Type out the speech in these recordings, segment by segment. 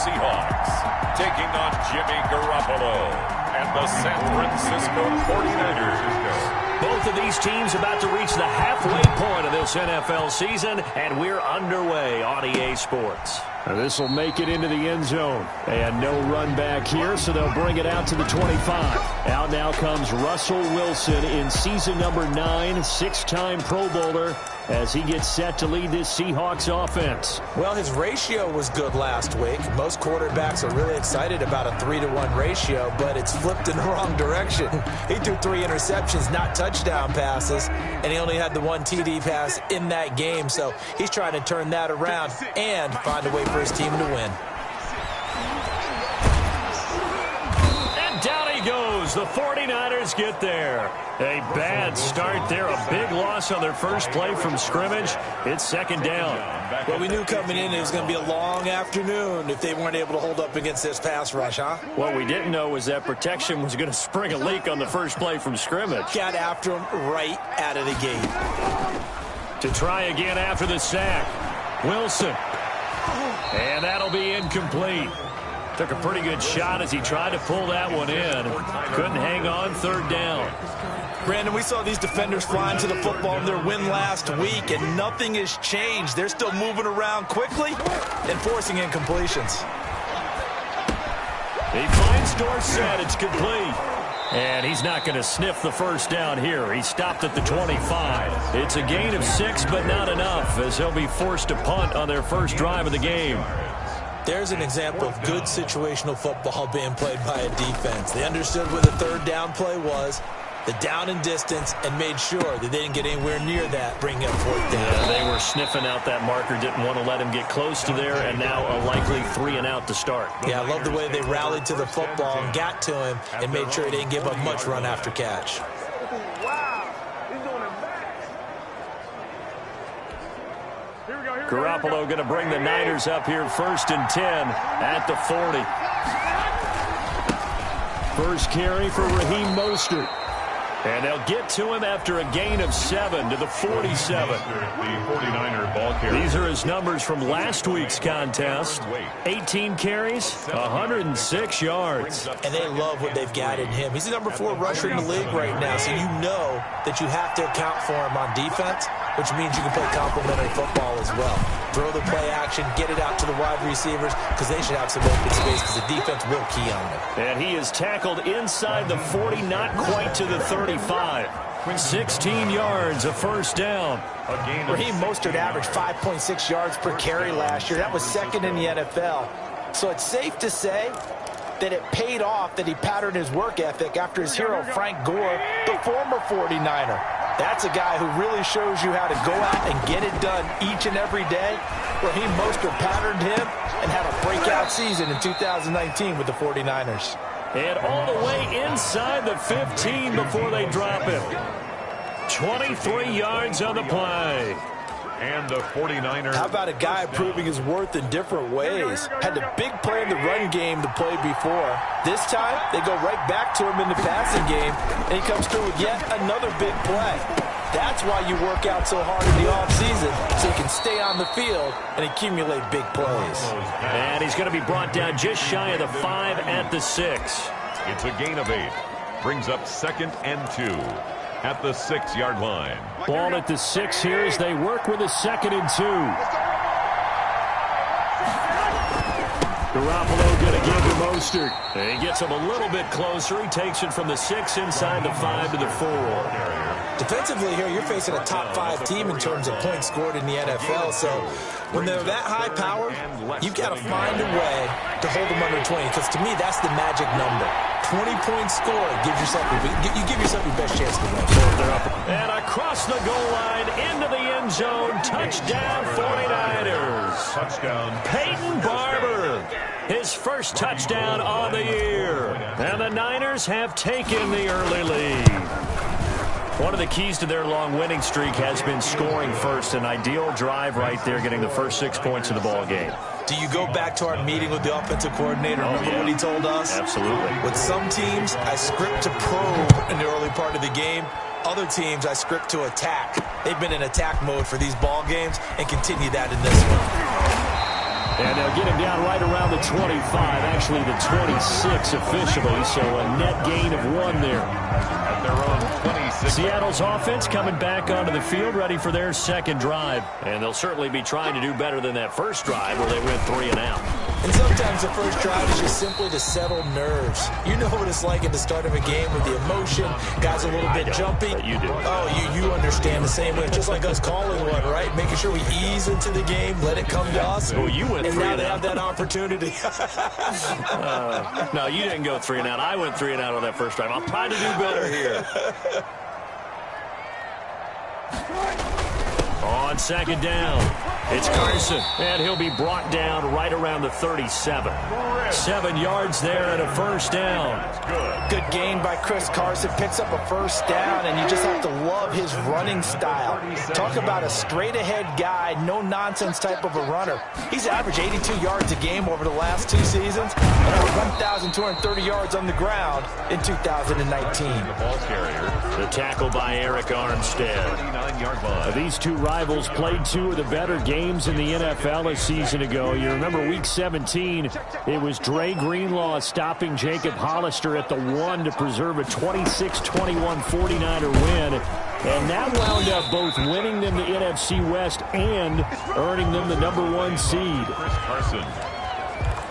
Seahawks taking on Jimmy Garoppolo and the San Francisco 49ers. Both of these teams about to reach the halfway point of this NFL season, and we're underway on EA Sports. This will make it into the end zone. And no run back here, so they'll bring it out to the 25. Out now comes Russell Wilson in season number 9, six-time Pro Bowler, as he gets set to lead this Seahawks offense. Well, his ratio was good last week. Most quarterbacks are really excited about a 3-to-1 ratio, but it's flipped in the wrong direction. He threw 3 interceptions, not touchdown passes, and he only had the 1 TD pass in that game, so he's trying to turn that around and find a way for his team to win. And down he goes. The 49ers get there. A bad start there. A big loss on their first play from scrimmage. It's second down. Well, we knew coming in it was going to be a long afternoon if they weren't able to hold up against this pass rush, huh? What we didn't know was that protection was going to spring a leak on the first play from scrimmage. Got after him right out of the gate. To try again after the sack. Wilson. And that'll be incomplete. Took a pretty good shot as he tried to pull that one in. Couldn't hang on, third down. Brandon, we saw these defenders flying to the football in their win last week, and nothing has changed. They're still moving around quickly and forcing incompletions. He finds Dorsett. It's complete. And he's not going to sniff the first down here. He stopped at the 25. It's a gain of 6, but not enough, as they'll be forced to punt on their first drive of the game. There's an example of good situational football being played by a defense. They understood where the third down play was, the down and distance, and made sure that they didn't get anywhere near that, bringing up fourth down. Yeah, they were sniffing out that marker, didn't want to let him get close to there, and now a likely 3-and-out to start. Yeah, I love the way they rallied to the football and got to him and made sure he didn't give up much run after catch. Garoppolo going to bring the Niners up here first and 10 at the 40. First carry for Raheem Mostert. And they'll get to him after a gain of 7 to the 47. The 49er ball carrier. These are his numbers from last week's contest. 18 carries, 106 yards. And they love what they've got in him. He's the number 4 rusher in the league right now, so you know that you have to account for him on defense, which means you can play complementary football as well. Throw the play action, get it out to the wide receivers, because they should have some open space, because the defense will key on them. And he is tackled inside the 40, not quite to the 35. 16 yards, a first down. Raheem Mostert averaged 5.6 yards per carry last year. That was second in the NFL. So it's safe to say that it paid off that he patterned his work ethic after his hero, Frank Gore, the former 49er. That's a guy who really shows you how to go out and get it done each and every day. Raheem Mostert patterned him and had a breakout season in 2019 with the 49ers. And all the way inside the 15 before they drop him. 23 yards on the play. And the 49ers. How about a guy proving his worth in different ways? Had the big play in the run game to play before. This time, they go right back to him in the passing game, and he comes through with yet another big play. That's why you work out so hard in the offseason, so you can stay on the field and accumulate big plays. And he's going to be brought down just shy of the 5 at the 6. It's a gain of 8. Brings up 2nd and 2 at the 6-yard line. Ball at the 6 here as they work with a 2nd and 2. Garoppolo going to give to Mostert. He gets him a little bit closer. He takes it from the 6 inside the 5 to the 4. Defensively here, you're facing a top 5 team in terms of points scored in the NFL. So when they're that high powered, you've got to find a way to hold them under 20. Because to me, that's the magic number. 20 points scored gives yourself you give yourself your best chance to win. And across the goal line into the end zone, touchdown 49ers. Touchdown. Peyton Barber, his first touchdown on the year. And the Niners have taken the early lead. One of the keys to their long winning streak has been scoring first. An ideal drive right there, getting the first 6 points of the ball game. Do you go back to our meeting with the offensive coordinator? Remember what he told us? Absolutely. With some teams, I script to probe in the early part of the game. Other teams, I script to attack. They've been in attack mode for these ball games and continue that in this one. And they'll get him down right around the 25, actually the 26 officially, so a net gain of 1 there. At their own 26. Seattle's offense coming back onto the field, ready for their second drive. And they'll certainly be trying to do better than that first drive where they went 3 and out. And sometimes the first drive is just simply to settle nerves. You know what it's like at the start of a game with the emotion. Guys a little bit jumpy. You do. Oh, you understand the same way. Just like us calling one, right? Making sure we ease into the game, let it come to us. Well, you went and 3 now and they out. have that opportunity. No, you didn't go 3 and out. I went 3 and out on that first drive. I'll try to do better here. On second down, it's Carson, and he'll be brought down right around the 37. 7 yards there and a first down. Good gain by Chris Carson. Picks up a first down, and you just have to love his running style. Talk about a straight-ahead guy, no-nonsense type of a runner. He's averaged 82 yards a game over the last 2 seasons, and over 1,230 yards on the ground in 2019. The ball carrier. The tackle by Eric Armstead. 39-yard line. These two rivals played 2 of the better games in the NFL a season ago. You remember Week 17, it was Dre Greenlaw stopping Jacob Hollister at the 1 to preserve a 26-21 49er win. And that wound up both winning them the NFC West and earning them the #1 seed. Chris Carson.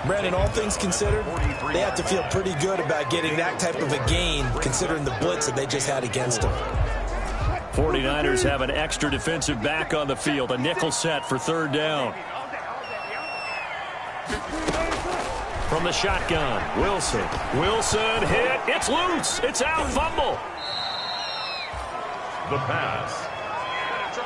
Brandon, all things considered, they have to feel pretty good about getting that type of a gain, considering the blitz that they just had against them. 49ers have an extra defensive back on the field. A nickel set for third down. From the shotgun, Wilson. Wilson hit. It's loose. It's out. Fumble. The pass.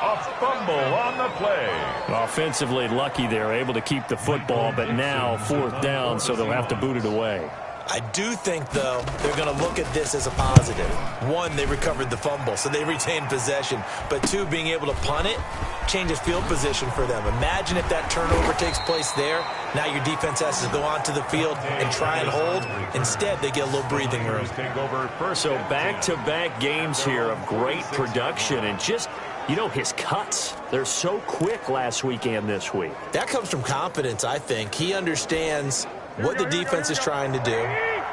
A fumble on the play. Offensively lucky they're able to keep the football, but now 4th down, so they'll have to boot it away. I do think, though, they're going to look at this as a positive. 1, they recovered the fumble, so they retained possession. But 2, being able to punt it changes field position for them. Imagine if that turnover takes place there. Now your defense has to go onto the field and try and hold. Instead, they get a little breathing room. Take over first. So back-to-back games here of great production and just, you know, his cuts. They're so quick last week and this week. That comes from confidence, I think. He understands what the defense is trying to do,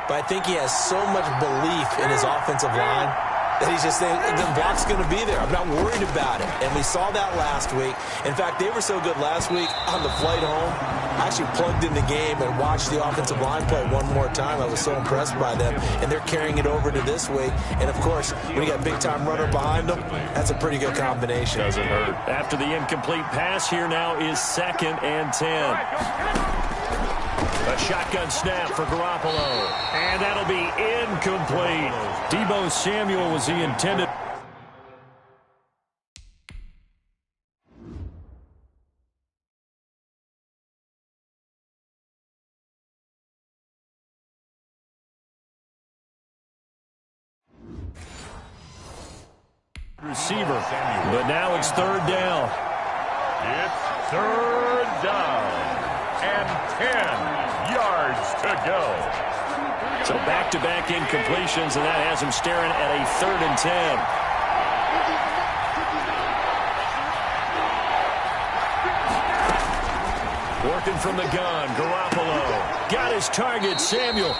but I think he has so much belief in his offensive line that he's just saying, the block's going to be there. I'm not worried about it. And we saw that last week. In fact, they were so good last week on the flight home. I actually plugged in the game and watched the offensive line play one more time. I was so impressed by them. And they're carrying it over to this week. And, of course, when you got a big-time runner behind them, that's a pretty good combination. Doesn't hurt. After the incomplete pass, here now is 2nd and 10. A shotgun snap for Garoppolo. And that'll be incomplete. Deebo Samuel was the intended. Receiver. But now it's 3rd down. It's 3rd down. And 10 yards to go. So back-to-back incompletions, and that has him staring at a 3rd and 10. Working from the gun, Garoppolo. Got his target, Samuel.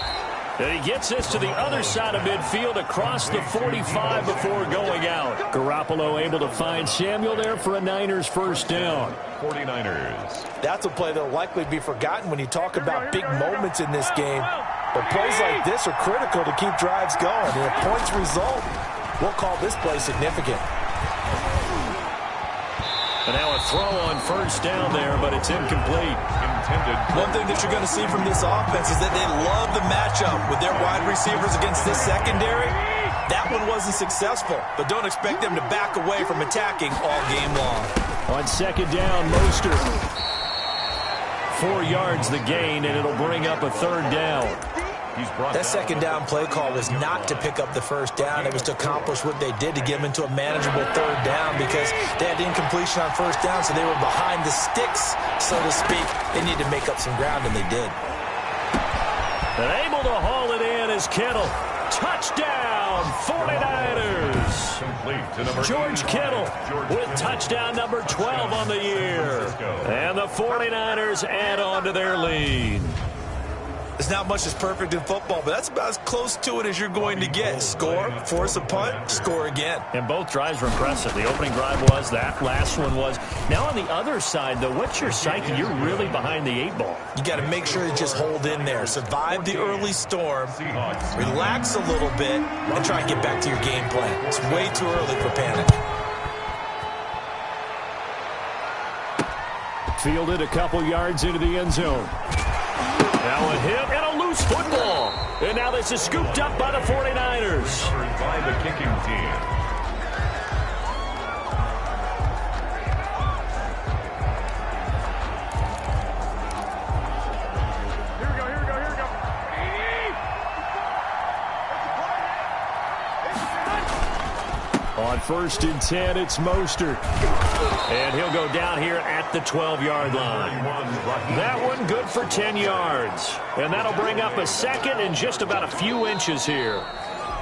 And he gets this to the other side of midfield across the 45 before going out. Garoppolo able to find Samuel there for a Niners first down. 49ers. That's a play that will likely be forgotten when you talk about big moments in this game. But plays like this are critical to keep drives going. And if points result, we'll call this play significant. And now a throw on first down there, but it's incomplete. Intended. One thing that you're going to see from this offense is that they love the matchup with their wide receivers against this secondary. That one wasn't successful, but don't expect them to back away from attacking all game long. On 2nd down, Mostert. 4 yards the gain, and it'll bring up a 3rd down. That 2nd down play call was not to pick up the first down. It was to accomplish what they did to get them into a manageable 3rd down because they had incompletion on first down, so they were behind the sticks, so to speak. They needed to make up some ground, and they did. And able to haul it in is Kittle. touchdown, 49ers. George Kittle with touchdown number 12 on the year. And the 49ers add on to their lead. There's not much that's perfect in football, but that's about as close to it as you're going to get. Score, force a punt, score again. And both drives were impressive. The opening drive was, that last one was. Now on the other side, though, what's your psyche? You're really behind the 8 ball. You got to make sure you just hold in there. Survive the early storm, relax a little bit, and try and get back to your game plan. It's way too early for panic. Fielded a couple yards into the end zone. Now a hit and a loose football. And now this is scooped up by the 49ers. By the kicking team. On 1st and 10, it's Mostert. And he'll go down here at the 12-yard line. That one good for 10 yards. And that'll bring up a second and just about a few inches here.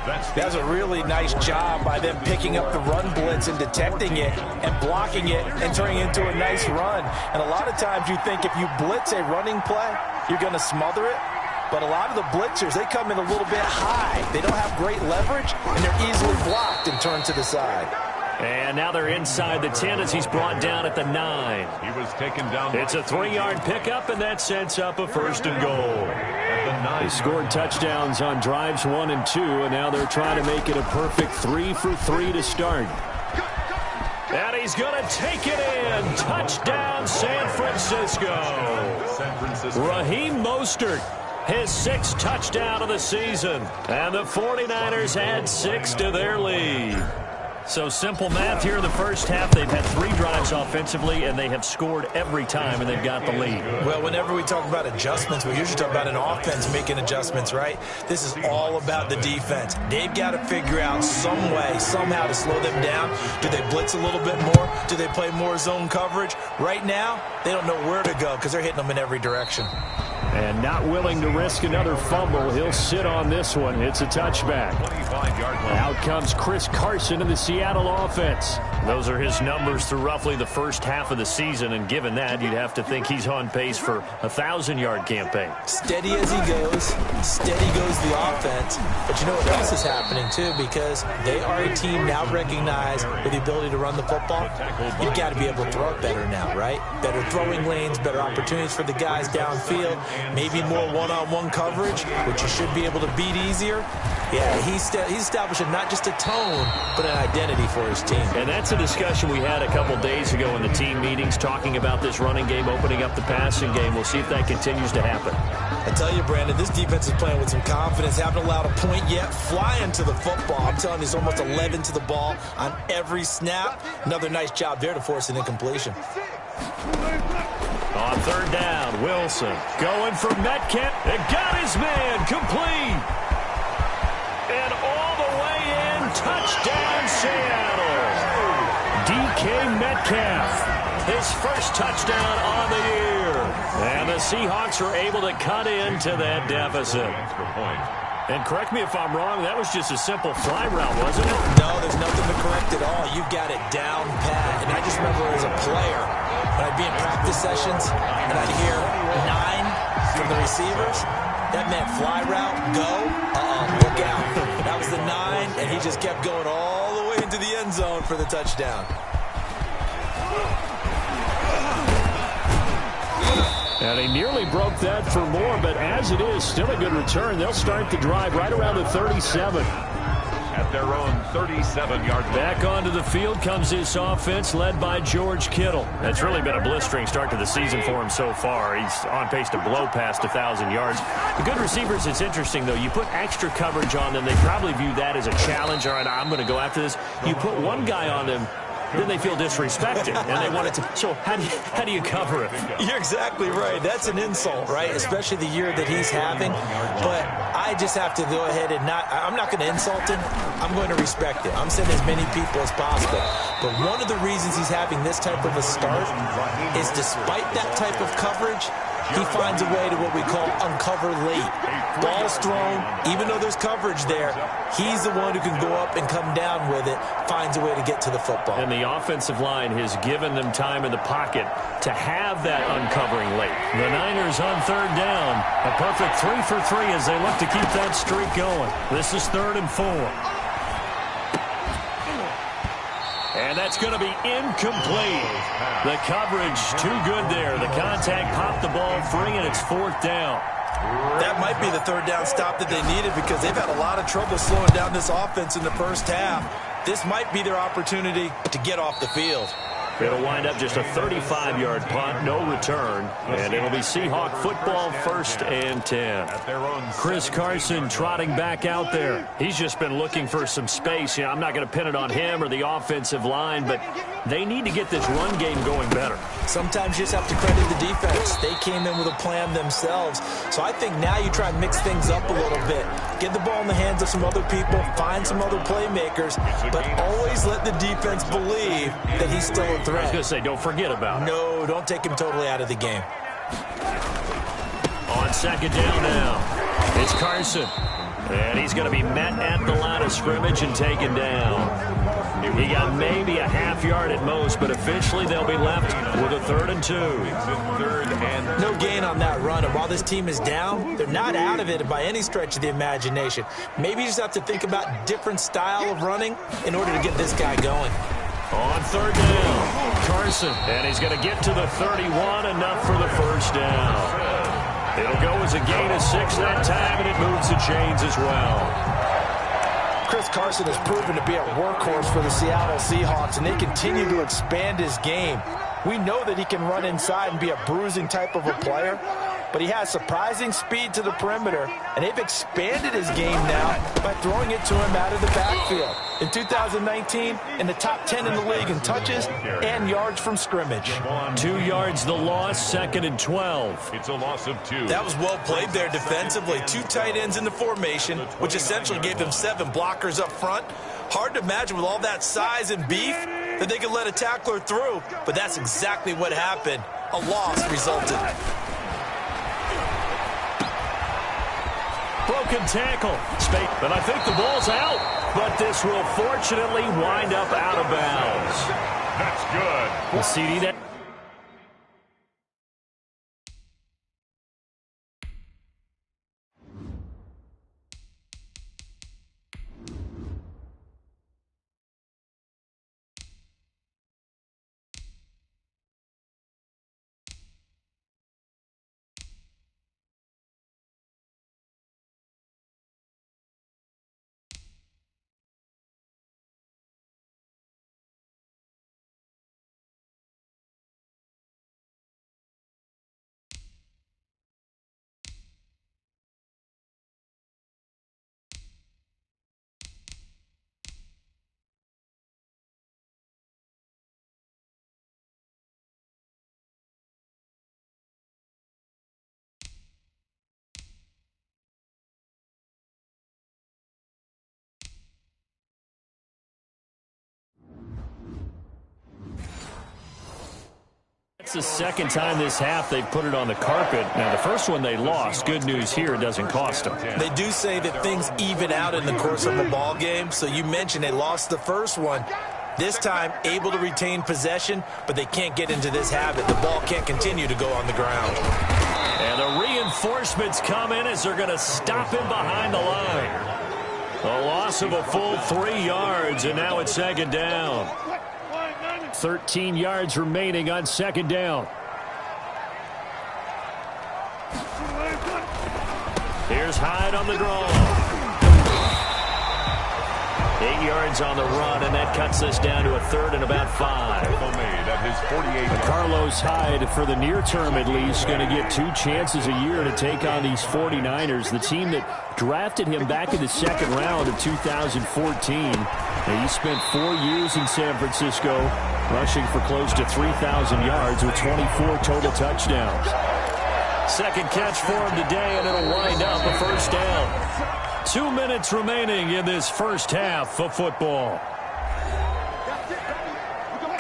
That's a really nice job by them picking up the run blitz and detecting it and blocking it and turning it into a nice run. And a lot of times you think if you blitz a running play, you're going to smother it. But a lot of the blitzers, they come in a little bit high. They don't have great leverage, and they're easily blocked and turned to the side. And now they're inside the 10 as he's brought down at the 9. He was taken down. It's a 3-yard pickup, and that sets up a 1st and goal. They scored touchdowns on drives 1 and 2, and now they're trying to make it a perfect 3 for 3 to start. And he's going to take it in. Touchdown, San Francisco. Raheem Mostert, his 6th touchdown of the season. And the 49ers add 6 to their lead. So simple math here in the first half. They've had 3 drives offensively, and they have scored every time, and they've got the lead. Well, whenever we talk about adjustments, we usually talk about an offense making adjustments, right? This is all about the defense. They've got to figure out some way, somehow to slow them down. Do they blitz a little bit more? Do they play more zone coverage? Right now, they don't know where to go because they're hitting them in every direction. And not willing to risk another fumble. He'll sit on this one. It's a touchback. Out comes Chris Carson in the Seattle offense. Those are his numbers through roughly the first half of the season, and given that, you'd have to think he's on pace for a 1,000-yard campaign. Steady as he goes, steady goes the offense. But you know what else is happening, too, because they are a team now recognized with the ability to run the football. You've got to be able to throw it better now, right? Better throwing lanes, better opportunities for the guys downfield, maybe more one-on-one coverage, which you should be able to beat easier. Yeah, he's establishing not just a tone, but an identity for his team. And that's a discussion we had a couple days ago in the team meetings, talking about this running game, opening up the passing game. We'll see if that continues to happen. I tell you, Brandon, this defense is playing with some confidence. Haven't allowed a point yet. Flying to the football. I'm telling you, it's almost 11 to the ball on every snap. Another nice job there to force an incompletion. On 3rd down, Wilson going for Metcalf. And got his man complete. And all the way in, touchdown Seattle. DK Metcalf, his first touchdown on the year. And the Seahawks were able to cut into that deficit. And correct me if I'm wrong, that was just a simple fly route, wasn't it? No, there's nothing to correct at all. You've got it down pat. And I just remember as a player, when I'd be in practice sessions, and I'd hear 9 from the receivers, that meant fly route, go, look out. That was the 9, and he just kept going all the way into the end zone for the touchdown. And he nearly broke that for more, but as it is, still a good return. They'll start the drive right around the 37. At their own 37-yard line. Back onto the field comes this offense led by George Kittle. That's really been a blistering start to the season for him so far. He's on pace to blow past 1,000 yards. The good receivers, it's interesting, though. You put extra coverage on them, they probably view that as a challenge. All right, I'm going to go after this. You put one guy on them, then they feel disrespected, and they want it to. So how do you cover it? You're exactly right. That's an insult, right? Especially the year that he's having. But I just have to go ahead and I'm not going to insult him. I'm going to respect it. I'm sending as many people as possible. But one of the reasons he's having this type of a start is despite that type of coverage, he finds a way to what we call uncover late. Ball's thrown, even though there's coverage there, he's the one who can go up and come down with it, finds a way to get to the football. And the offensive line has given them time in the pocket to have that uncovering late. The Niners on third down. A perfect 3 for 3 as they look to keep that streak going. This is 3rd and 4. And that's going to be incomplete. The coverage too good there. The contact popped the ball free, and it's 4th down. That might be the 3rd down stop that they needed because they've had a lot of trouble slowing down this offense in the first half. This might be their opportunity to get off the field. It'll wind up just a 35-yard punt, no return, and it'll be Seahawk football 1st and 10. Chris Carson trotting back out there. He's just been looking for some space. You know, I'm not going to pin it on him or the offensive line, but they need to get this run game going better. Sometimes you just have to credit the defense. They came in with a plan themselves. So I think now you try and mix things up a little bit. Get the ball in the hands of some other people, find some other playmakers, but always let the defense believe that he's still a threat. I was going to say, don't forget about it. No, don't take him totally out of the game. On 2nd down now, it's Carson. And he's going to be met at the line of scrimmage and taken down. He got maybe a half yard at most, but officially they'll be left with a 3rd and 2. No gain on that run, and while this team is down, they're not out of it by any stretch of the imagination. Maybe you just have to think about different style of running in order to get this guy going. On 3rd down, Carson, and he's going to get to the 31, enough for the 1st down. It'll go as a gain of 6 that time, and it moves the chains as well. Chris Carson has proven to be a workhorse for the Seattle Seahawks, and they continue to expand his game. We know that he can run inside and be a bruising type of a player, but he has surprising speed to the perimeter, and they've expanded his game now by throwing it to him out of the backfield. In 2019, in the top 10 in the league in touches and yards from scrimmage. 2 yards the loss, 2nd and 12. It's a loss of 2. That was well played there defensively. 2 tight ends in the formation, which essentially gave them 7 blockers up front. Hard to imagine with all that size and beef that they could let a tackler through, but that's exactly what happened. A loss resulted. Broken tackle. But I think the ball's out. But this will fortunately wind up out of bounds. That's good. The CD that. It's the second time this half they've put it on the carpet. Now, the first one they lost. Good news here, it doesn't cost them. They do say that things even out in the course of a ball game. So you mentioned they lost the first one. This time, able to retain possession, but they can't get into this habit. The ball can't continue to go on the ground. And the reinforcements come in as they're going to stop him behind the line. A loss of a full 3 yards, and now it's 2nd down. 13 yards remaining on 2nd down. Here's Hyde on the draw. 8 yards on the run, and that cuts this down to a 3rd and about 5. At his 48. Carlos Hyde, for the near term at least, going to get 2 chances a year to take on these 49ers, the team that drafted him back in the 2nd round of 2014. And he spent 4 years in San Francisco, rushing for close to 3,000 yards with 24 total touchdowns. Second catch for him today, and it'll wind up a 1st down. 2 minutes remaining in this first half of football.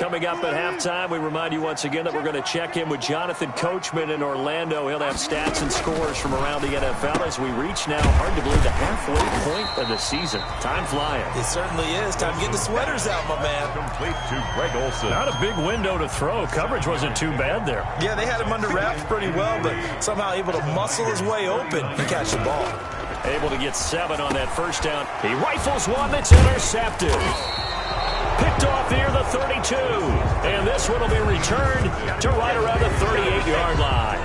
Coming up at halftime, we remind you once again that we're going to check in with Jonathan Coachman in Orlando. He'll have stats and scores from around the NFL as we reach now, hard to believe, the halfway point of the season. Time flying. It certainly is. Time to get the sweaters out, my man. Complete to Greg Olsen. Not a big window to throw. Coverage wasn't too bad there. Yeah, they had him under wraps pretty well, but somehow able to muscle his way open and catch the ball. Able to get 7 on that first down. He rifles one that's intercepted. Picked off near the 32. And this one will be returned to right around the 38-yard line.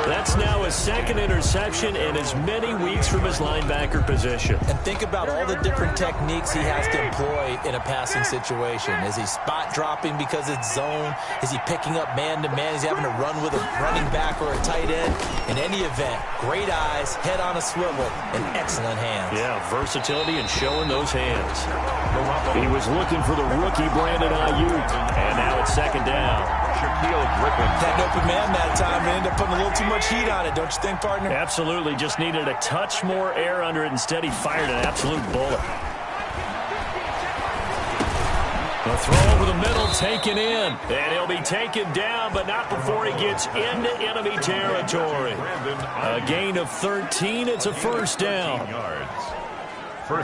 That's now his second interception in as many weeks from his linebacker position. And think about all the different techniques he has to employ in a passing situation. Is he spot dropping because it's zone? Is he picking up man-to-man? Is he having to run with a running back or a tight end? In any event, great eyes, head on a swivel, and excellent hands. Yeah, versatility and showing those hands. He was looking for the rookie Brandon Ayuk. And now it's second down. Had an open man that time and ended up putting a little too much heat on it, don't you think, partner? Absolutely. Just needed a touch more air under it. Instead, he fired an absolute bullet. The throw over the middle taken in. And he'll be taken down, but not before he gets into enemy territory. A gain of 13. It's a first down.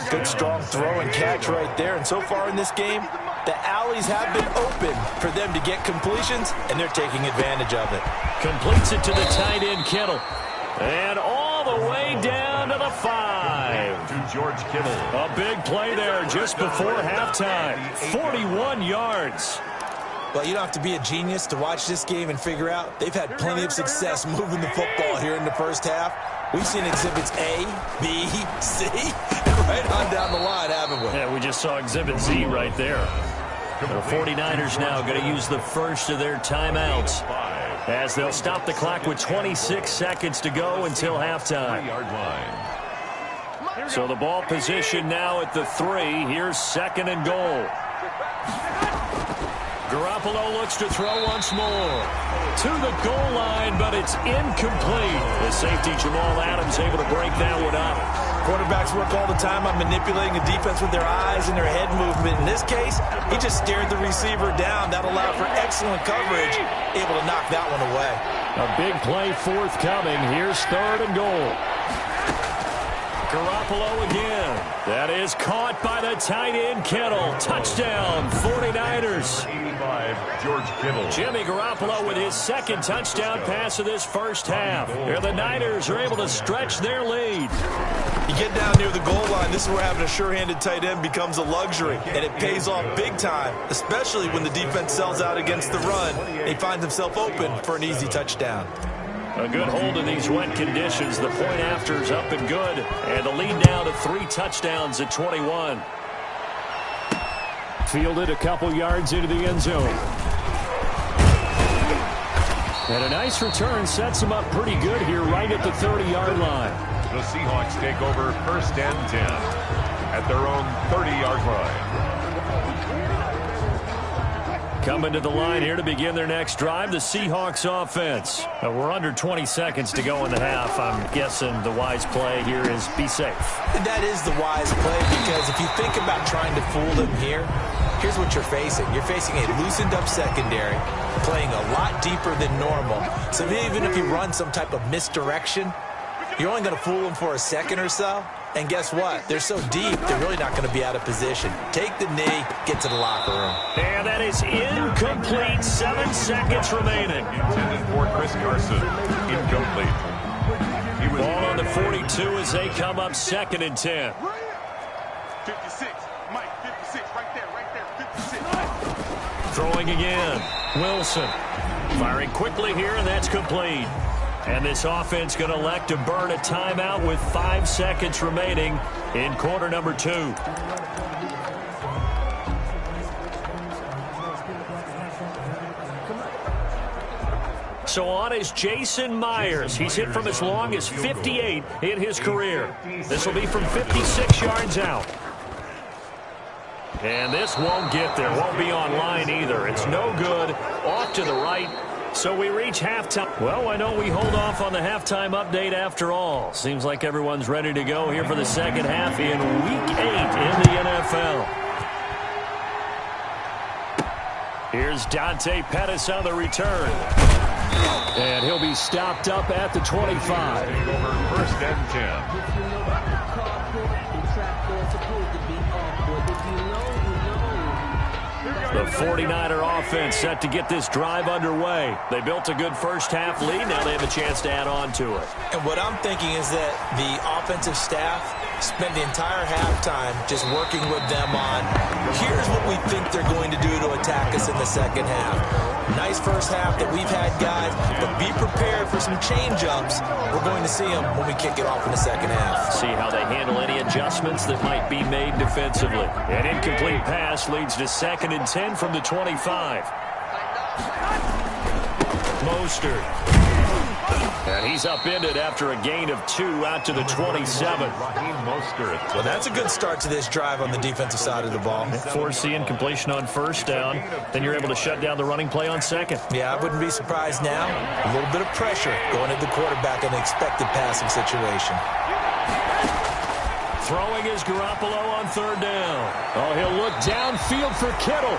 Good strong throw and catch right there. And so far in this game, the alleys have been open for them to get completions, and they're taking advantage of it. Completes it to the tight end, Kittle. And all the way down to the 5. To George Kittle. A big play there just before halftime. 41 yards. Well, you don't have to be a genius to watch this game and figure out they've had plenty of success moving the football here in the first half. We've seen exhibits A, B, C, and right on down the line, haven't we? Yeah, we just saw exhibit Z right there. The 49ers now going to use the first of their timeouts as they'll stop the clock with 26 seconds to go until halftime. So the ball position now at the 3. Here's second and goal. Garoppolo looks to throw once more. To the goal line, but it's incomplete. The safety, Jamal Adams, able to break that one up. Quarterbacks work all the time on manipulating a defense with their eyes and their head movement. In this case, he just stared the receiver down. That allowed for excellent coverage, able to knock that one away. A big play forthcoming. Here's third and goal. Garoppolo again. That is caught by the tight end, Kittle. Touchdown, 49ers. 85, George Kittle. Jimmy Garoppolo with his second touchdown pass of this first half. Here the Niners are able to stretch their lead. You get down near the goal line, this is where having a sure-handed tight end becomes a luxury, and it pays off big time, especially when the defense sells out against the run. He finds himself open for an easy touchdown. A good hold in these wet conditions. The point after is up and good. And the lead now to 3 touchdowns at 21. Fielded a couple yards into the end zone. And a nice return sets him up pretty good here right at the 30-yard line. The Seahawks take over first and 10 at their own 30-yard line. Coming to the line here to begin their next drive, the Seahawks offense. We're under 20 seconds to go in the half. I'm guessing the wise play here is be safe. That is the wise play, because if you think about trying to fool them here, here's what you're facing. You're facing a loosened-up secondary, playing a lot deeper than normal. So even if you run some type of misdirection, you're only going to fool them for a second or so. And guess what? They're so deep, they're really not going to be out of position. Take the knee, get to the locker room. And that is incomplete. 7 seconds remaining. Intended for Chris Carson. Incomplete. Ball on the 42 as they come up second and 10. 56. Mike, 56. Right there. 56. Throwing again. Wilson. Firing quickly here, and that's complete. And this offense going to elect to burn a timeout with 5 seconds remaining in quarter number 2. So on is Jason Myers. He's hit from as long as 58 in his career. This will be from 56 yards out. And this won't get there. Won't be on line either. It's no good. Off to the right. So we reach halftime. Well, why don't we hold off on the halftime update after all? Seems like everyone's ready to go here for the second half in Week 8 in the NFL. Here's Dante Pettis on the return. And he'll be stopped up at the 25. Over first and 10. The 49er offense set to get this drive underway. They built a good first-half lead. Now they have a chance to add on to it. And what I'm thinking is that the offensive staff spent the entire halftime just working with them on, here's what we think they're going to do to attack us in the second half. Nice first half that we've had, guys, but be prepared for some change-ups. We're going to see them when we kick it off in the second half. See how they handle any adjustments that might be made defensively. An incomplete pass leads to 2nd and 10 from the 25. Mostert. And he's upended after a gain of 2 out to the 27. Well, that's a good start to this drive on the defensive side of the ball. Force the incompletion on first down. Then you're able to shut down the running play on second. Yeah, I wouldn't be surprised now. A little bit of pressure going at the quarterback in an expected passing situation. Throwing is Garoppolo on 3rd down. Oh, he'll look downfield for Kittle.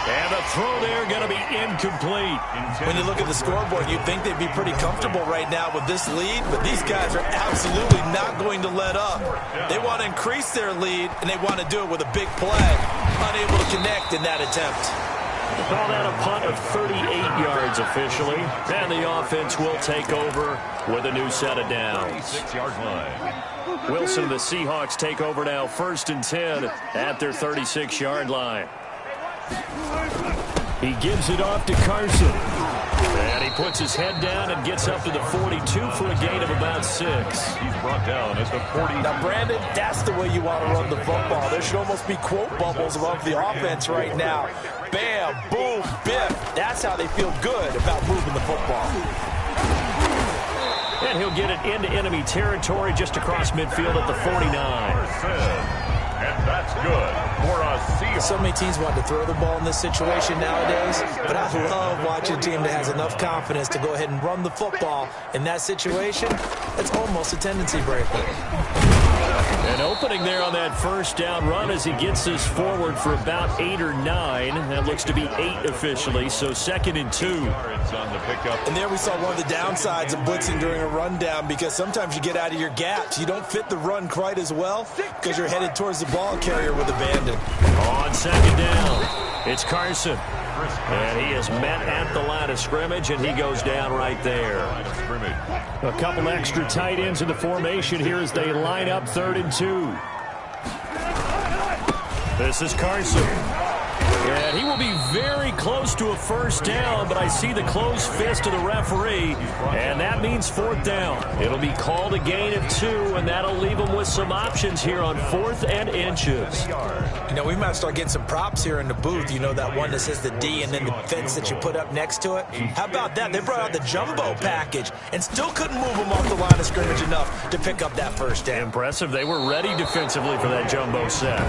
And the throw there going to be incomplete. When you look at the scoreboard, you'd think they'd be pretty comfortable right now with this lead, but these guys are absolutely not going to let up. They want to increase their lead, and they want to do it with a big play. Unable to connect in that attempt. Call that a punt of 38 yards officially. And the offense will take over with a new set of downs. 36-yard line. Wilson and the Seahawks take over now 1st and 10 at their 36-yard line. He gives it off to Carson. And he puts his head down and gets up to the 42 for a gain of about 6. He's brought down at the 40. Now, Brandon, that's the way you want to run the football. There should almost be quote bubbles above the offense right now. Bam, boom, biff. That's how they feel good about moving the football. And he'll get it into enemy territory just across midfield at the 49. And that's good for a Seahawks. So many teams want to throw the ball in this situation nowadays, but I love watching a team that has enough confidence to go ahead and run the football in that situation. It's almost a tendency breaker. An opening there on that first down run as he gets this forward for about 8 or 9. That looks to be 8 officially, so 2nd and 2. On the pickup. And there we saw one of the downsides of blitzing during a rundown, because sometimes you get out of your gaps. You don't fit the run quite as well because you're headed towards the ball carrier with abandon. On 2nd down, it's Carson. And he is met at the line of scrimmage, and he goes down right there. A couple extra tight ends in the formation here as they line up 3rd and 2. This is Carson. And he will be very close to a first down, but I see the closed fist of the referee, and that means 4th down. It'll be called a gain of 2, and that'll leave them with some options here on 4th and inches. You know, we might start getting some props here in the booth. You know, that one that says the D and then the fence that you put up next to it? How about that? They brought out the jumbo package and still couldn't move them off the line of scrimmage enough to pick up that first down. Impressive. They were ready defensively for that jumbo set.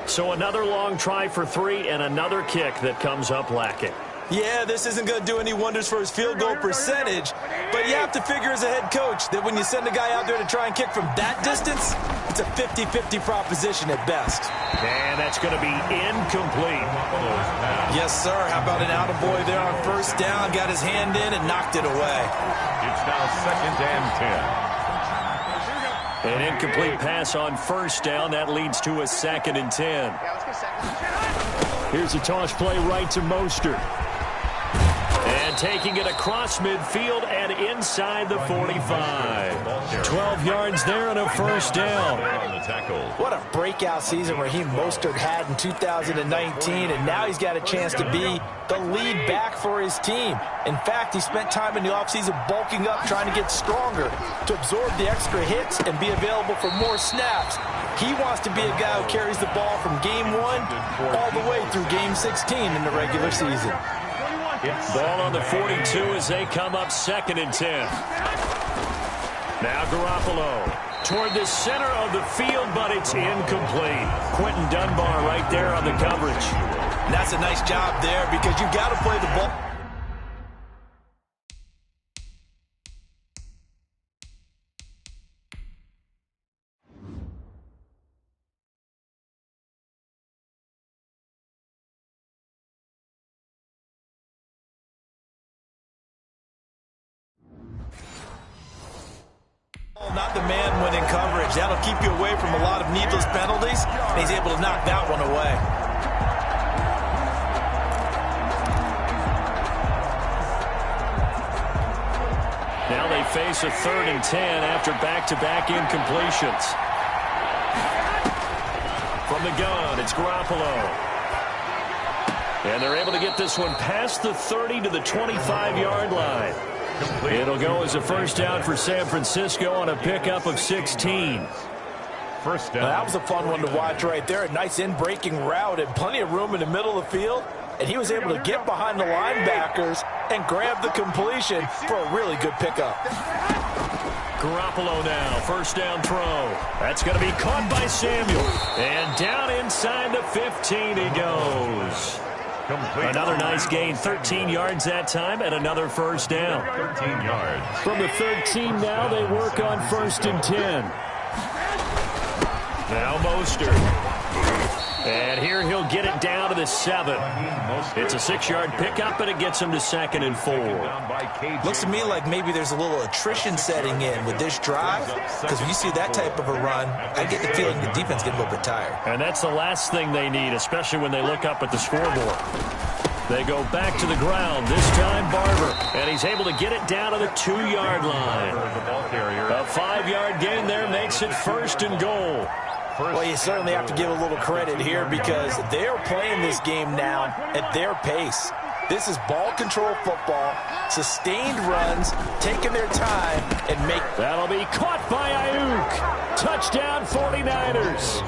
So another long try for 3 and another kick that comes up lacking. Yeah, this isn't going to do any wonders for his field goal percentage, but you have to figure as a head coach that when you send a guy out there to try and kick from that distance, it's a 50-50 proposition at best. And that's going to be incomplete. Yes, sir. How about an attaboy there on first down? Got his hand in and knocked it away. It's now 2nd and 10. An incomplete pass on first down. That leads to a 2nd and 10. Here's a toss play right to Mostert. And taking it across midfield and inside the 45. 12 yards there and a first down. What a breakout season Raheem Mostert had in 2019, and now he's got a chance to be the lead back for his team. In fact, he spent time in the offseason bulking up, trying to get stronger to absorb the extra hits and be available for more snaps. He wants to be a guy who carries the ball from game 1 all the way through game 16 in the regular season. Ball on the 42 as they come up 2nd and 10. Now Garoppolo toward the center of the field, but it's incomplete. Quentin Dunbar right there on the coverage. That's a nice job there because you got to play the ball. not the man when in coverage. That'll keep you away from a lot of needless penalties. And he's able to knock that one away. Now they face a 3rd and 10 after back-to-back incompletions. From the gun, it's Garoppolo. And they're able to get this one past the 30 to the 25-yard line. It'll go as a first down for San Francisco on a pickup of 16. First down. Now, that was a fun one to watch right there. A nice in-breaking route and plenty of room in the middle of the field. And he was able to get behind the linebackers and grab the completion for a really good pickup. Garoppolo now, first down throw. That's going to be caught by Samuel. And down inside the 15 he goes. Complete. Another nice gain, 13 yards that time, and another first down. 13 yards. From the 13 now, they work on 1st and 10. Now Mostert. And here he'll get it down to the 7. It's a 6-yard pickup, and it gets him to 2nd and 4. Looks to me like maybe there's a little attrition setting in with this drive, because when you see that type of a run, I get the feeling the defense getting a little bit tired. And that's the last thing they need, especially when they look up at the scoreboard. They go back to the ground, this time Barber, and he's able to get it down to the 2-yard line. A 5-yard gain there makes it 1st and goal. Well, you certainly have to give a little credit here because they're playing this game now at their pace. This is ball control football, sustained runs, taking their time, and make... That'll be caught by Ayuk. Touchdown 49ers.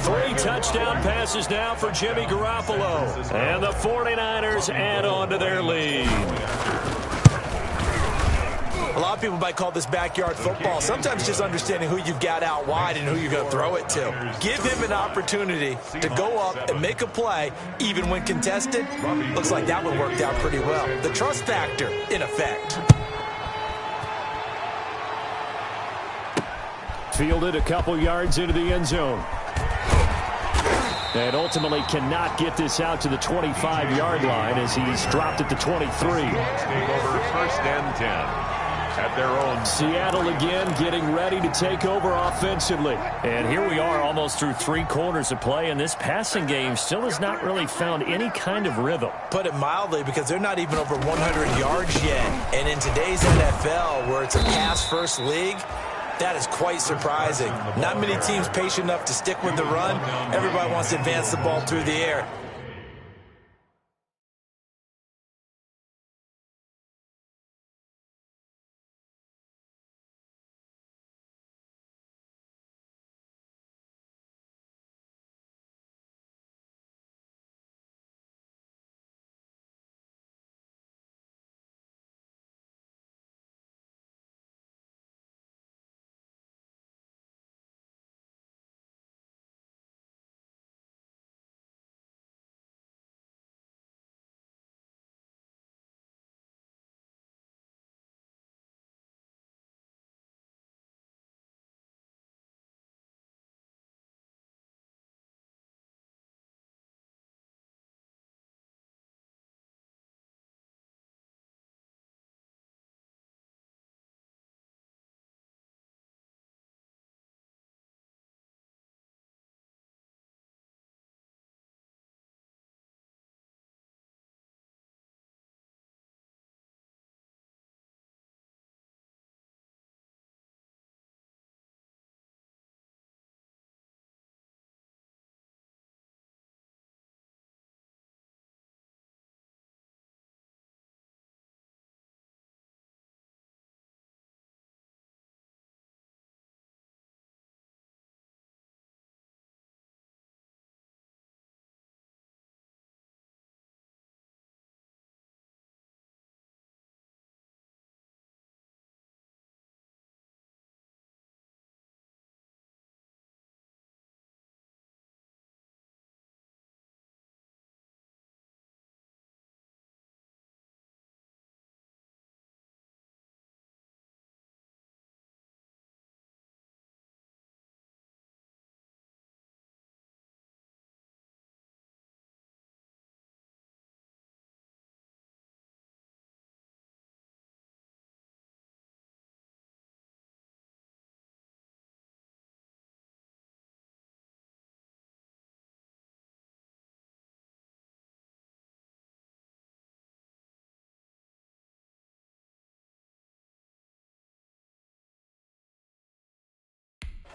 Three touchdown passes now for Jimmy Garoppolo. And the 49ers add on to their lead. A lot of people might call this backyard football. Sometimes just understanding who you've got out wide and who you're going to throw it to. Give him an opportunity to go up and make a play, even when contested. Looks like that one worked out pretty well. The trust factor, in effect. Fielded a couple yards into the end zone. And ultimately cannot get this out to the 25-yard line as he's dropped at the 23. Take over 1st and 10. At their own. Seattle again getting ready to take over offensively. And here we are almost through 3 quarters of play, and this passing game still has not really found any kind of rhythm. Put it mildly, because they're not even over 100 yards yet. And in today's NFL, where it's a pass-first league, that is quite surprising. Not many teams patient enough to stick with the run. Everybody wants to advance the ball through the air.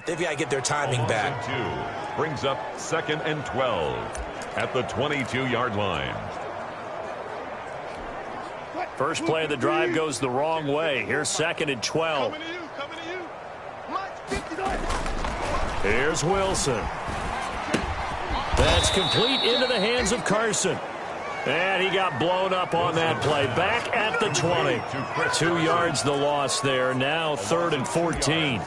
They've got to get their timing back. Brings up 2nd and 12 at the 22-yard line. First play of the drive goes the wrong way. Here's 2nd and 12. Here's Wilson. That's complete into the hands of Carson. And he got blown up on that play. Back at the 20. 2 yards the loss there. Now 3rd and 14.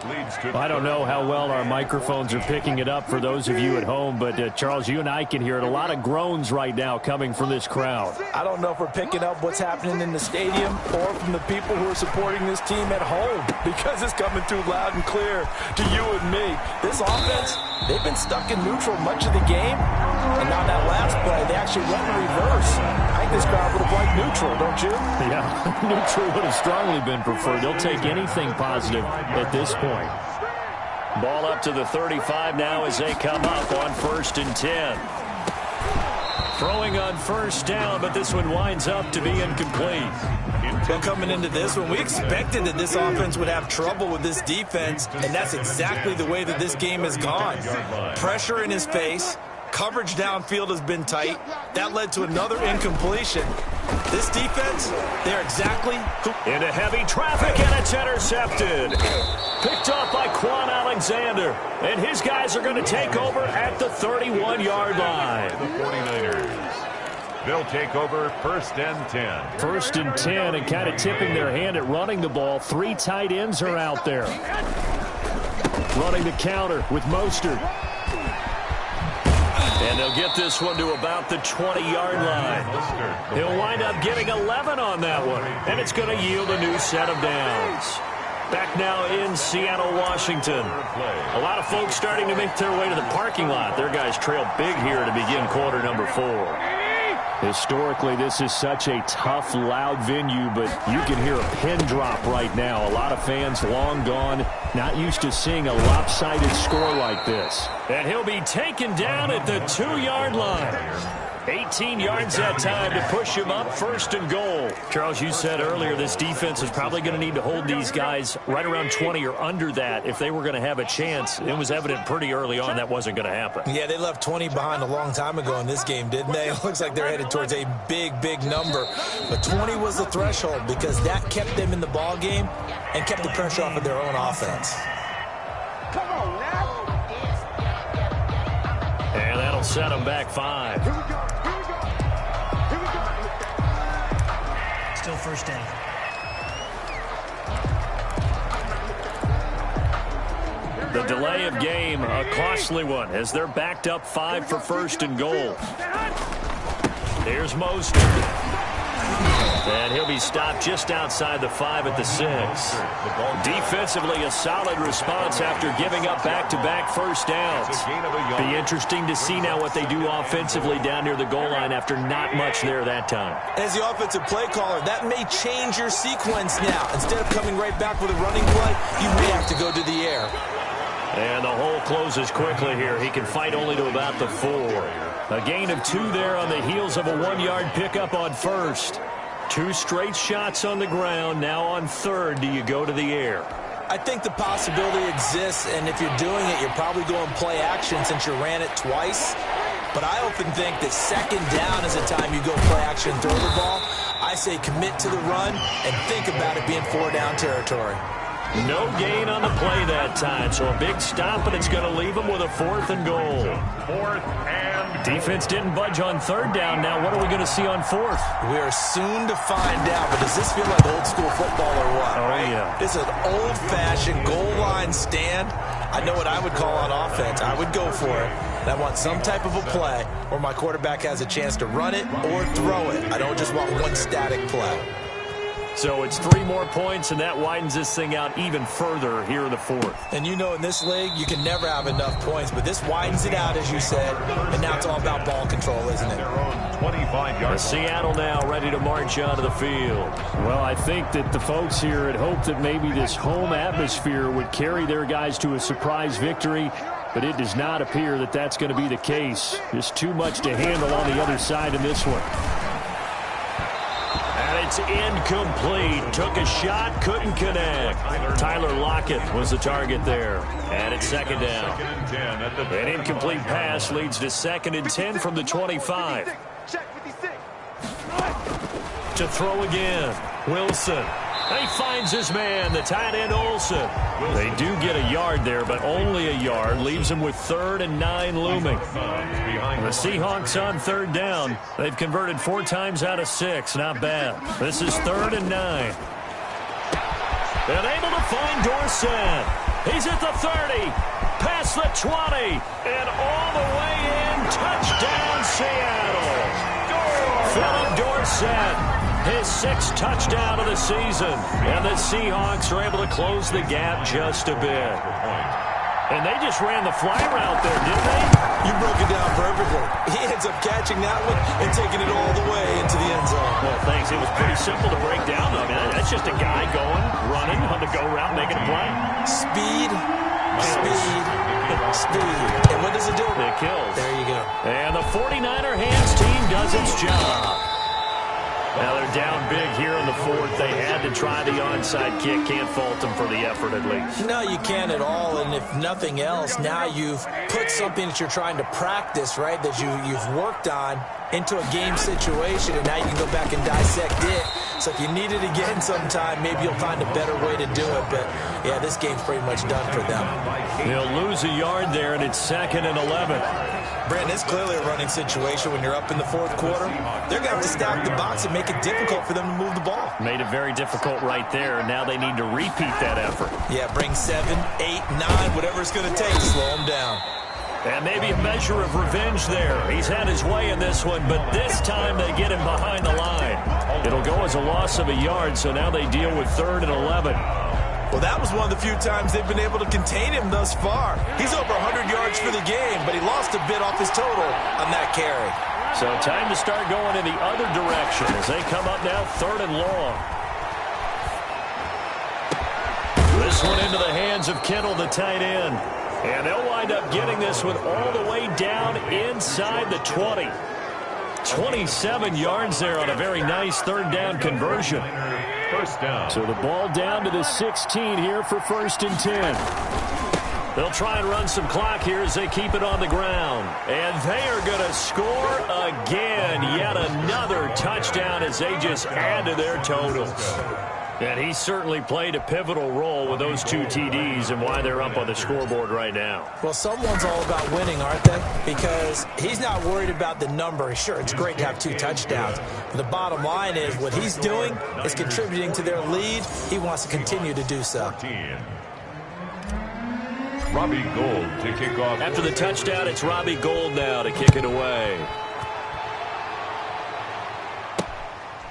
I don't know how well our microphones are picking it up for those of you at home, but Charles, you and I can hear it. A lot of groans right now coming from this crowd. I don't know if we're picking up what's happening in the stadium or from the people who are supporting this team at home, because it's coming through loud and clear to you and me. This offense, they've been stuck in neutral much of the game, and on that last play, they actually went in reverse. I think this crowd would have liked neutral, don't you? Yeah, neutral would have strongly been preferred. They'll take anything positive at this point. Ball up to the 35 now as they come up on 1st and 10. Throwing on 1st down, but this one winds up to be incomplete. Well, coming into this one, we expected that this offense would have trouble with this defense, and that's exactly the way that this game has gone. Pressure in his face. Coverage downfield has been tight. That led to another incompletion. This defense, they're exactly into heavy traffic, and it's intercepted. Picked off by Quan Alexander. And his guys are going to take over at the 31-yard line. The 49ers. They'll take over 1st and 10. 1st and 10, and kind of tipping their hand at running the ball. 3 tight ends are out there. Running the counter with Mostert. And they'll get this one to about the 20-yard line. He'll wind up getting 11 on that one, and it's going to yield a new set of downs. Back now in Seattle, Washington. A lot of folks starting to make their way to the parking lot. Their guys trail big here to begin quarter number 4. Historically, this is such a tough, loud venue, but you can hear a pin drop right now. A lot of fans long gone, not used to seeing a lopsided score like this. And he'll be taken down at the 2-yard line. 18 yards that time to push him up 1st and goal. Charles, you said earlier this defense is probably going to need to hold these guys right around 20 or under that if they were going to have a chance. It was evident pretty early on that wasn't going to happen. Yeah, they left 20 behind a long time ago in this game, didn't they? It looks like they're headed towards a big, big number. But 20 was the threshold because that kept them in the ball game and kept the pressure off of their own offense. Come on now. And that'll set them back 5. Here we go. Still 1st down. The delay of game, a costly one, as they're backed up 5 for 1st and goal. Here's Mostert. And he'll be stopped just outside the 5 at the 6. Defensively, a solid response after giving up back-to-back 1st downs. Be interesting to see now what they do offensively down near the goal line after not much there that time. As the offensive play caller, that may change your sequence now. Instead of coming right back with a running play, you may have to go to the air. And the hole closes quickly here. He can fight only to about the 4. A gain of 2 there on the heels of a 1-yard pickup on 1st. 2 straight shots on the ground. Now on 3rd, do you go to the air? I think the possibility exists, and if you're doing it, you're probably going play action since you ran it twice. But I often think that 2nd down is the time you go play action, throw the ball. I say commit to the run and think about it being 4-down territory. No gain on the play that time, so a big stop, and it's going to leave them with a 4th and goal. 4th and defense didn't budge on 3rd down. Now what are we going to see on 4th? We are soon to find out, but does this feel like old school football or what? Oh, right? yeah. This is an old-fashioned goal line stand. I know what I would call on offense. I would go for it. And I want some type of a play where my quarterback has a chance to run it or throw it. I don't just want one static play. So it's 3 more points, and that widens this thing out even further here in the 4th. And you know in this league, you can never have enough points, but this widens it out, as you said, and now it's all about ball control, isn't it? 25-yard. Seattle now ready to march onto the field. Well, I think that the folks here had hoped that maybe this home atmosphere would carry their guys to a surprise victory, but it does not appear that that's going to be the case. Just too much to handle on the other side in this one. And it's incomplete. Took a shot, couldn't connect. Tyler Lockett was the target there. And it's second down. An incomplete pass leads to 2nd and 10 from the 25. To throw again. Wilson. He finds his man, the tight end Olsen. They do get a yard there, but only a yard. Leaves him with 3rd and 9 looming. The Seahawks on 3rd down. They've converted 4 times out of 6. Not bad. This is 3rd and 9. And able to find Dorsett. He's at the 30. Past the 20. And all the way in. Touchdown, Seattle. Philip Dorsett. His 6th touchdown of the season. And the Seahawks are able to close the gap just a bit. And they just ran the fly route there, didn't they? You broke it down perfectly. He ends up catching that one and taking it all the way into the end zone. Well, thanks. It was pretty simple to break down, though. I mean, that's just a guy going, running on the go route, making a play. Speed, speed, speed. And what does it do? It kills. There you go. And the 49er hands team does its job. Now they're down big here in the 4th. They had to try the onside kick. Can't fault them for the effort at least. No, you can't at all. And if nothing else, now you've put something that you're trying to practice, right, that you've worked on into a game situation, and now you can go back and dissect it. So if you need it again sometime, maybe you'll find a better way to do it. But, yeah, this game's pretty much done for them. They'll lose a yard there, and it's 2nd and 11. Brandon, it's clearly a running situation when you're up in the 4th quarter. They're going to have to stack the box and make it difficult for them to move the ball. Made it very difficult right there. Now they need to repeat that effort. Yeah, bring 7, 8, 9, whatever it's going to take to slow them down. And maybe a measure of revenge there. He's had his way in this one, but this time they get him behind the line. It'll go as a loss of a yard, so now they deal with 3rd and 11. Well, that was one of the few times they've been able to contain him thus far. He's over 100 yards for the game, but he lost a bit off his total on that carry. So time to start going in the other direction as they come up now 3rd and long. This one into the hands of Kittle, the tight end. And they'll wind up getting this one all the way down inside the 20. 27 yards there on a very nice 3rd down conversion. First down. So the ball down to the 16 here for 1st and 10. They'll try and run some clock here as they keep it on the ground. And they are going to score again. Yet another touchdown as they just add to their totals. And he certainly played a pivotal role with those 2 TDs and why they're up on the scoreboard right now. Well, someone's all about winning, aren't they? Because he's not worried about the number. Sure, it's great to have 2 touchdowns. But the bottom line is what he's doing is contributing to their lead. He wants to continue to do so. Robbie Gould to kick off. After the touchdown, it's Robbie Gould now to kick it away.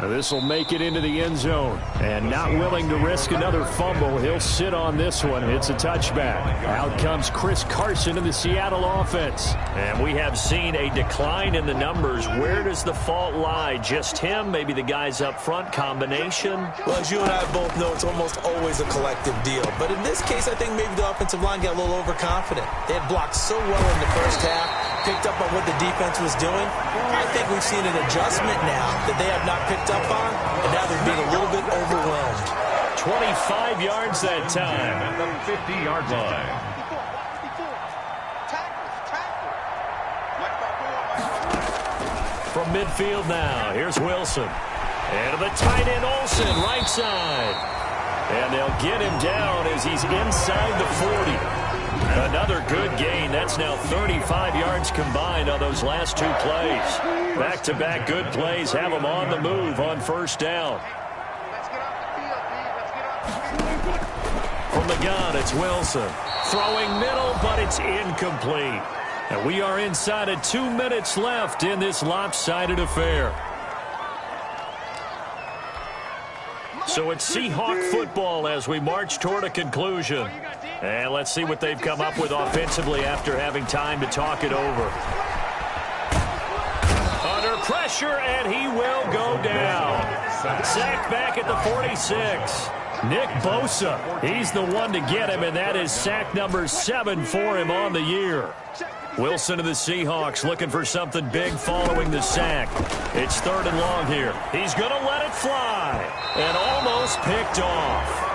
This will make it into the end zone. And not willing to risk another fumble, he'll sit on this one. It's a touchback. Out comes Chris Carson in the Seattle offense. And we have seen a decline in the numbers. Where does the fault lie? Just him? Maybe the guys up front? Combination? Well, as you and I both know, it's almost always a collective deal. But in this case, I think maybe the offensive line got a little overconfident. They had blocked so well in the first half, picked up on what the defense was doing. I think we've seen an adjustment now that they have not picked up on, and now they're being a little bit overwhelmed. 25 yards that time. At the 50-yard line. From midfield now, here's Wilson. And the tight end Olsen, right side. And they'll get him down as he's inside the 40. Another good gain. That's now 35 yards combined on those last 2 plays. Back-to-back good plays have them on the move on 1st down. From the gun, it's Wilson. Throwing middle, but it's incomplete. And we are inside of 2 minutes left in this lopsided affair. So it's Seahawk football as we march toward a conclusion. And let's see what they've come up with offensively after having time to talk it over. Under pressure, and he will go down. Sacked back at the 46. Nick Bosa, he's the one to get him, and that is sack number 7 for him on the year. Wilson of the Seahawks looking for something big following the sack. It's 3rd and long here. He's going to let it fly. And almost picked off.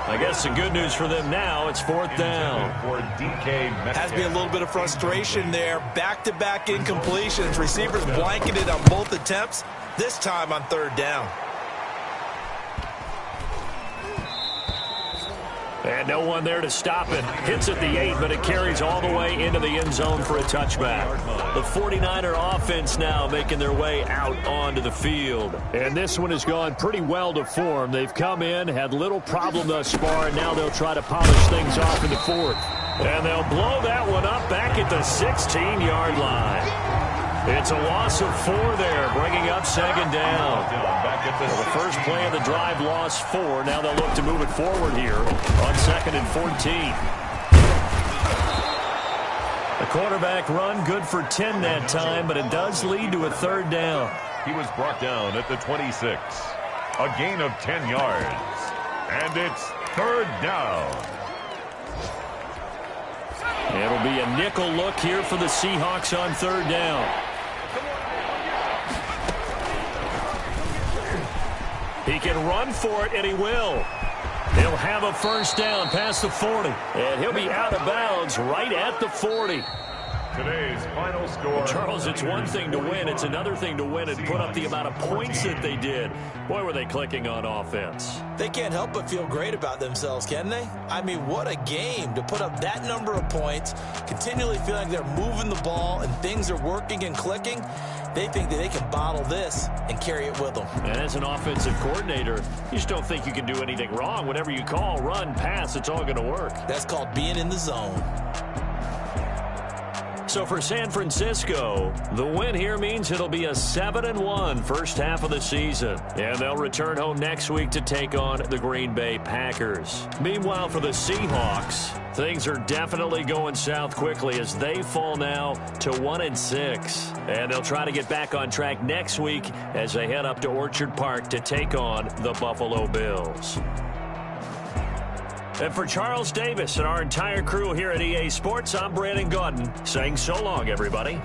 I guess the good news for them now, it's 4th down. Has to be a little bit of frustration there. Back-to-back incompletions. Receivers blanketed on both attempts, this time on 3rd down. And no one there to stop it. Hits at the 8, but it carries all the way into the end zone for a touchback. The 49er offense now making their way out onto the field. And this one has gone pretty well to form. They've come in, had little problem thus far, and now they'll try to polish things off in the 4th. And they'll blow that one up back at the 16-yard line. It's a loss of 4 there, bringing up 2nd down. Well, the first play of the drive lost 4. Now they'll look to move it forward here on 2nd and 14. The quarterback run good for 10 that time, but it does lead to a 3rd down. He was brought down at the 26. A gain of 10 yards. And it's 3rd down. It'll be a nickel look here for the Seahawks on 3rd down. He can run for it, and he will. He'll have a 1st down past the 40. And he'll be out of bounds right at the 40. Today's final score. Charles, it's one thing to win. It's another thing to win and put up the amount of points that they did. Boy, were they clicking on offense. They can't help but feel great about themselves, can they? I mean, what a game to put up that number of points, continually feeling like they're moving the ball and things are working and clicking. They think that they can bottle this and carry it with them. And as an offensive coordinator, you just don't think you can do anything wrong. Whatever you call, run, pass, it's all going to work. That's called being in the zone. So for San Francisco, the win here means it'll be a 7-1 first half of the season. And they'll return home next week to take on the Green Bay Packers. Meanwhile, for the Seahawks, things are definitely going south quickly as they fall now to 1-6. And they'll try to get back on track next week as they head up to Orchard Park to take on the Buffalo Bills. And for Charles Davis and our entire crew here at EA Sports, I'm Brandon Gaudin saying so long, everybody.